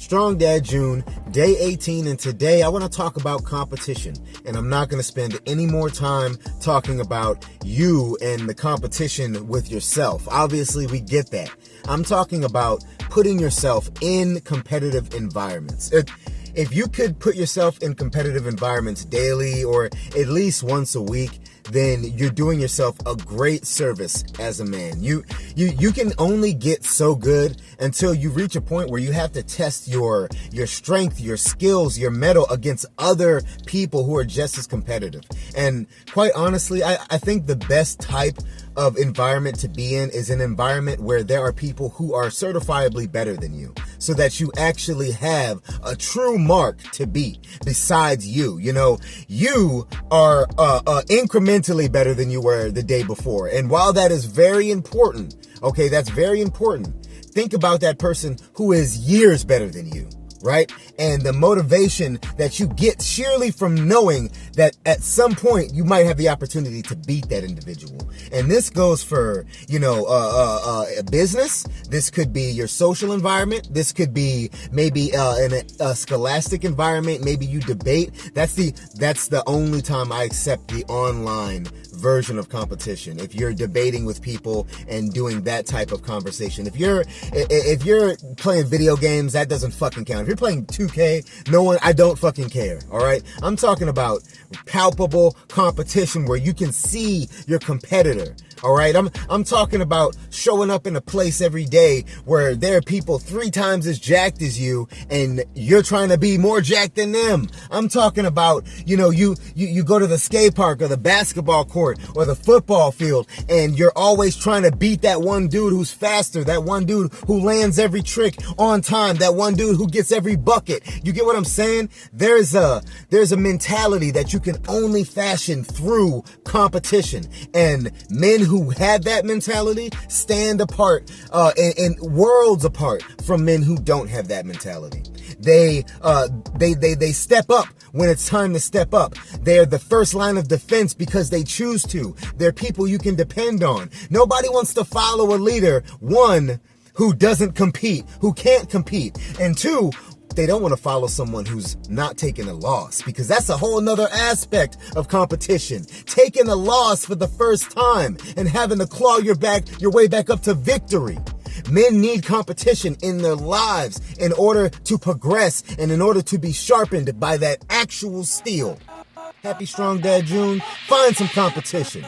Strong Dad June, day 18, and today I want to talk about competition. And I'm not going to spend any more time talking about you and the competition with yourself. Obviously, we get that. I'm talking about putting yourself in competitive environments. If you could put yourself in competitive environments daily or at least once a week, then you're doing yourself a great service as a man. You can only get so good until you reach a point where you have to test your strength, your skills, your mettle against other people who are just as competitive. And quite honestly, I think the best type of environment to be in is an environment where there are people who are certifiably better than you, so that you actually have a true mark to beat besides you. You know, you are incrementally better than you were the day before. And while that is very important, okay, that's very important, think about that person who is years better than you, right? And the motivation that you get sheerly from knowing that at some point you might have the opportunity to beat that individual. And this goes for, a business. This could be your social environment. This could be maybe in a scholastic environment. Maybe you debate. That's the only time I accept the online version of competition. If you're debating with people and doing that type of conversation. If you're playing video games, that doesn't fucking count. If you're playing 2K, I don't fucking care. All right. I'm talking about palpable competition where you can see your competitor. All right. I'm talking about showing up in a place every day where there are people 3 times as jacked as you and you're trying to be more jacked than them. I'm talking about, you go to the skate park or the basketball court or the football field and you're always trying to beat that one dude who's faster, that one dude who lands every trick on time, that one dude who gets every bucket. You get what I'm saying? There's a mentality that you can only fashion through competition, and men who have that mentality stand apart and worlds apart from men who don't have that mentality. They step up when it's time to step up. They're the first line of defense because they choose to. They're people you can depend on. Nobody wants to follow a leader, 1, who doesn't compete, who can't compete, and 2, they don't want to follow someone who's not taking a loss, because that's a whole nother aspect of competition. Taking a loss for the first time and having to claw your way back up to victory. Men need competition in their lives in order to progress and in order to be sharpened by that actual steel. Happy Strong Dad June. Find some competition.